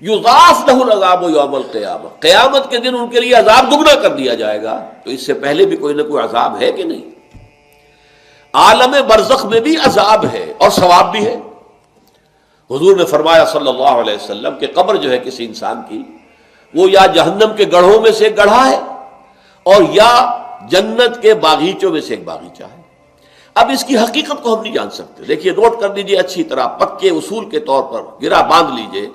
یضاعف لہ العذاب یوم القیامہ، قیامت کے دن ان کے لیے عذاب دگنا کر دیا جائے گا۔ تو اس سے پہلے بھی کوئی نہ کوئی عذاب ہے کہ نہیں؟ عالم برزخ میں بھی عذاب ہے اور ثواب بھی ہے۔ حضور نے فرمایا صلی اللہ علیہ وسلم کہ قبر جو ہے کسی انسان کی، وہ یا جہنم کے گڑھوں میں سے ایک گڑھا ہے اور یا جنت کے باغیچوں میں سے ایک باغیچہ ہے۔ اب اس کی حقیقت کو ہم نہیں جان سکتے۔ دیکھیے، نوٹ کر لیجیے اچھی طرح، پکے اصول کے طور پر گرہ باندھ لیجیے،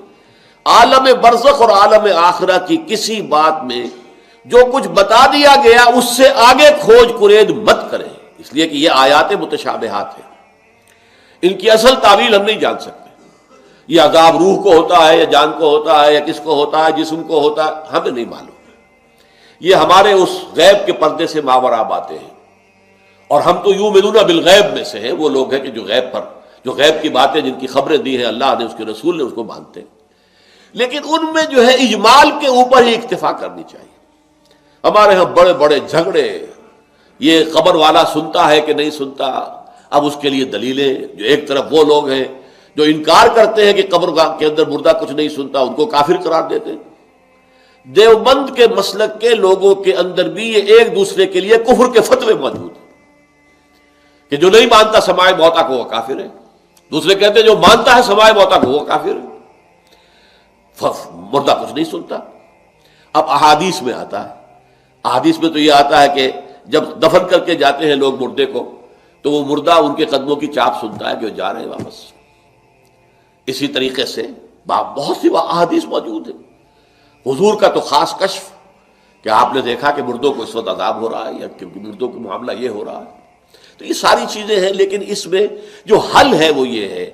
عالم برزخ اور عالم آخرہ کی کسی بات میں جو کچھ بتا دیا گیا اس سے آگے کھوج کرید مت کریں، اس لیے کہ یہ آیات متشابہات ہیں، ان کی اصل تعویل ہم نہیں جان سکتے۔ یہ عذاب روح کو ہوتا ہے یا جان کو ہوتا ہے یا کس کو ہوتا ہے، جسم کو ہوتا ہے، ہمیں نہیں معلوم۔ یہ ہمارے اس غیب کے پردے سے ماوراء باتیں ہیں، اور ہم تو یؤمنون بالغیب میں سے ہیں، وہ لوگ ہیں کہ جو غیب کی باتیں، جن کی خبریں دی ہیں اللہ نے، اس کے رسول نے، اس کو مانتے ہیں۔ لیکن ان میں جو ہے اجمال کے اوپر ہی اکتفا کرنی چاہیے۔ ہمارے ہاں بڑے بڑے جھگڑے، یہ قبر والا سنتا ہے کہ نہیں سنتا، اب اس کے لیے دلیلیں، جو ایک طرف وہ لوگ ہیں جو انکار کرتے ہیں کہ قبر کے اندر مردہ کچھ نہیں سنتا، ان کو کافر قرار دیتے ہیں۔ دیوبند کے مسلک کے لوگوں کے اندر بھی یہ ایک دوسرے کے لیے کفر کے فتوے موجود ہیں کہ جو نہیں مانتا سماع موتا کو وہ کافر ہے، دوسرے کہتے ہیں جو مانتا ہے سماع موتا کو وہ کافر ہے، مردہ کچھ نہیں سنتا۔ اب احادیث میں آتا ہے، احادیث میں تو یہ آتا ہے کہ جب دفن کر کے جاتے ہیں لوگ مردے کو، تو وہ مردہ ان کے قدموں کی چاپ سنتا ہے کہ وہ جا رہے ہیں واپس۔ اسی طریقے سے بہت سی احادیث موجود ہیں۔ حضور کا تو خاص کشف کہ آپ نے دیکھا کہ مردوں کو اس وقت عذاب ہو رہا ہے، یا کہ مردوں کا معاملہ یہ ہو رہا ہے۔ تو یہ ساری چیزیں ہیں، لیکن اس میں جو حل ہے وہ یہ ہے،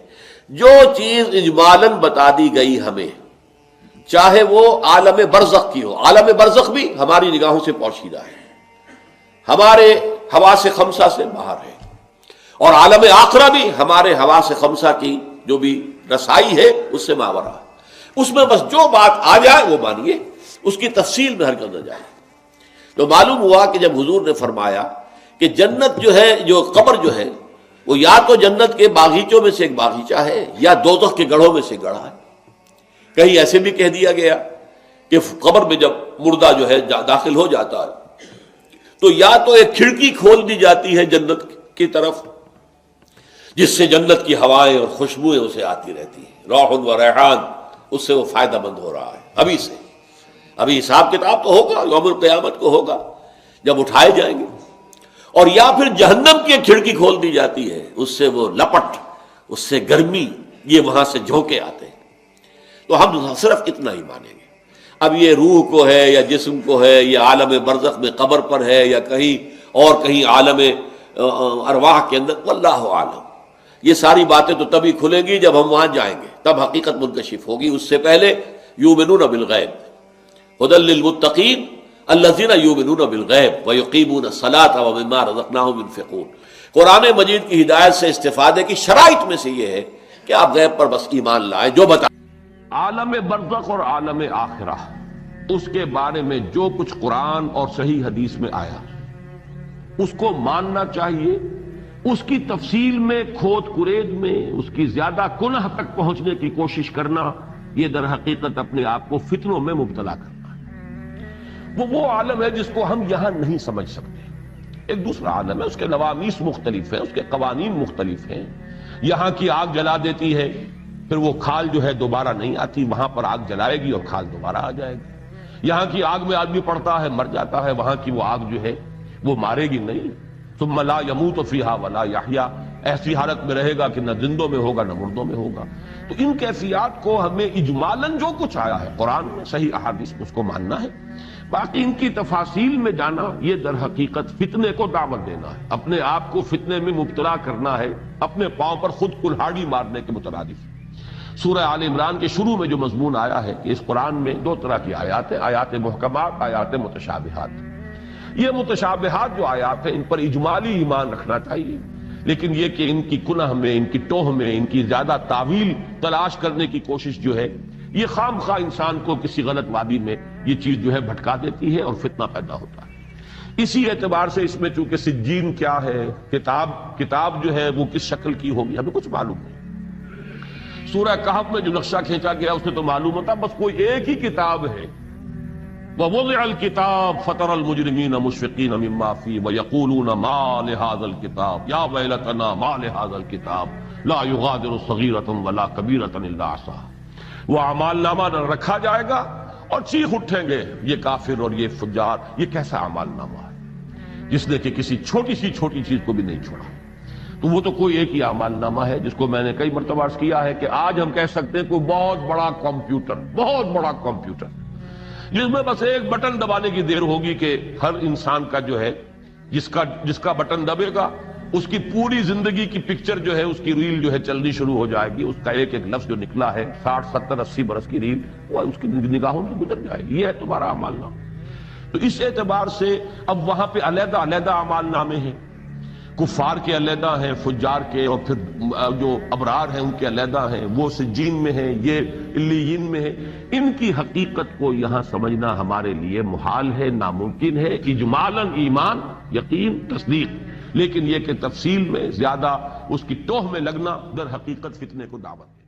جو چیز اجمالاً بتا دی گئی ہمیں، چاہے وہ عالم برزخ کی ہو، عالم برزخ بھی ہماری نگاہوں سے پوشیدہ ہے، ہمارے حواس خمسہ سے باہر ہے، اور عالم آخرہ بھی ہمارے حواس خمسہ کی جو بھی رسائی ہے اس سے ماورا ہے۔ اس میں بس جو بات آ جائے وہ مانیے، اس کی تفصیل میں ہرگز نہ جائے۔ تو معلوم ہوا کہ جب حضور نے فرمایا کہ جنت جو ہے، جو قبر جو ہے، وہ یا تو جنت کے باغیچوں میں سے ایک باغیچہ ہے یا دوزخ کے گڑھوں میں سے گڑھا ہے۔ کہیں ایسے بھی کہہ دیا گیا کہ قبر میں جب مردہ جو ہے داخل ہو جاتا ہے تو یا تو ایک کھڑکی کھول دی جاتی ہے جنت کی طرف، جس سے جنت کی ہوائیں اور خوشبوئیں اسے آتی رہتی ہیں، روح و ریحان، اس سے وہ فائدہ مند ہو رہا ہے ابھی سے۔ ابھی حساب کتاب تو ہوگا، یوم القیامت کو ہوگا جب اٹھائے جائیں گے۔ اور یا پھر جہنم کی ایک کھڑکی کھول دی جاتی ہے، اس سے وہ لپٹ، اس سے گرمی، یہ وہاں سے جھونکے آتے ہیں۔ تو ہم صرف اتنا ہی مانیں گے۔ اب یہ روح کو ہے یا جسم کو ہے یا عالم برزخ میں قبر پر ہے یا کہیں اور کہیں عالم ارواح کے اندر، واللہ عالم، یہ ساری باتیں تو تبھی کھلیں گی جب ہم وہاں جائیں گے، تب حقیقت منکشف ہوگی۔ اس سے پہلے یؤمنون بالغیب ھدی للمتقین الذین یؤمنون بالغیب ویقیمون الصلاۃ ومما رزقناہم ينفقون۔ قرآن مجید کی ہدایت سے استفادے کی شرائط میں سے یہ ہے کہ آپ غیب پر بس ایمان لائیں، جو بتا عالم برزخ اور عالم آخرہ، اس کے بارے میں جو کچھ قرآن اور صحیح حدیث میں آیا اس کو ماننا چاہیے۔ اس کی تفصیل میں، کھود کرید میں، اس کی زیادہ کنہ تک پہنچنے کی کوشش کرنا، یہ در حقیقت اپنے آپ کو فتنوں میں مبتلا کرنا ہے۔ وہ عالم ہے جس کو ہم یہاں نہیں سمجھ سکتے۔ ایک دوسرا عالم ہے، اس کے نوامیس مختلف ہیں، اس کے قوانین مختلف ہیں۔ یہاں کی آگ جلا دیتی ہے، پھر وہ کھال جو ہے دوبارہ نہیں آتی، وہاں پر آگ جلائے گی اور کھال دوبارہ آ جائے گی۔ یہاں کی آگ میں آدمی پڑتا ہے، مر جاتا ہے، وہاں کی وہ آگ جو ہے وہ مارے گی نہیں۔ ثم لا يموت فيها ولا يحيا، ایسی حالت میں رہے گا کہ نہ زندوں میں ہوگا نہ مردوں میں ہوگا۔ تو ان کیفیات کو ہمیں اجمالاً جو کچھ آیا ہے قرآن میں، صحیح احادیث میں، اس کو ماننا ہے۔ باقی ان کی تفاصیل میں جانا، یہ در حقیقت فتنے کو دعوت دینا ہے، اپنے آپ کو فتنے میں مبتلا کرنا ہے، اپنے پاؤں پر خود کلہاڑی مارنے کے مترادف۔ سورہ آل عمران کے شروع میں جو مضمون آیا ہے کہ اس قرآن میں دو طرح کی آیات ہیں، آیات محکمات، آیات متشابہات۔ یہ متشابہات جو آیات ہیں ان پر اجمالی ایمان رکھنا چاہیے، لیکن یہ کہ ان کی کنہ میں، ان کی ٹوہ میں، ان کی زیادہ تعویل تلاش کرنے کی کوشش جو ہے، یہ خام خواہ انسان کو کسی غلط وادی میں یہ چیز جو ہے بھٹکا دیتی ہے اور فتنہ پیدا ہوتا ہے۔ اسی اعتبار سے اس میں چونکہ سجین کیا ہے، کتاب جو ہے وہ کس شکل کی ہوگی، ہمیں کچھ معلوم نہیں۔ سورہ کہف میں جو نقشہ کھینچا گیا اس سے تو معلوم ہوتا بس کوئی ایک ہی کتاب ہے. وَوُضِعَ الْكِتَابُ فَتَرَى الْمُجْرِمِينَ مُشْفِقِينَ مِمَّا فِيهِ وَيَقُولُونَ مَا لِهَذَا الْكِتَابِ يَا وَيْلَتَنَا مَا لِهَذَا الْكِتَابِ لَا يُغَادِرُ صَغِيرَةً وَلَا كَبِيرَةً إِلَّا أَحْصَاهَا. وہ اعمال نامہ رکھا جائے گا اور چیخ اٹھیں گے یہ کافر اور یہ فجار، یہ کیسا اعمال نامہ ہے جس نے کہ کسی چھوٹی سی چھوٹی چیز کو بھی نہیں چھوڑا. تو وہ تو کوئی ایک ہی اعمال نامہ ہے جس کو میں نے کئی مرتبہ عرض کیا ہے کہ آج ہم کہہ سکتے ہیں کوئی بہت بڑا کمپیوٹر جس میں بس ایک بٹن دبانے کی دیر ہوگی کہ ہر انسان کا جو ہے جس کا بٹن دبے گا اس کی پوری زندگی کی پکچر جو ہے، اس کی ریل جو ہے چلنی شروع ہو جائے گی. اس کا ایک ایک لفظ جو نکلا ہے 60 70 80 برس کی ریل وہ اس کی نگاہوں سے گزر جائے گی. یہ ہے تمہارا اعمال نامہ. تو اس اعتبار سے اب وہاں پہ علیحدہ اعمال نامے ہیں، کفار کے علیحدہ ہیں، فجار کے، اور پھر جو ابرار ہیں ان کے علیحدہ ہیں. وہ سجین میں ہیں، یہ علیین میں ہیں. ان کی حقیقت کو یہاں سمجھنا ہمارے لیے محال ہے، ناممکن ہے. اجمالاً ایمان، یقین، تصدیق، لیکن یہ کہ تفصیل میں زیادہ اس کی توہ میں لگنا در حقیقت فتنے کو دعوت ہے.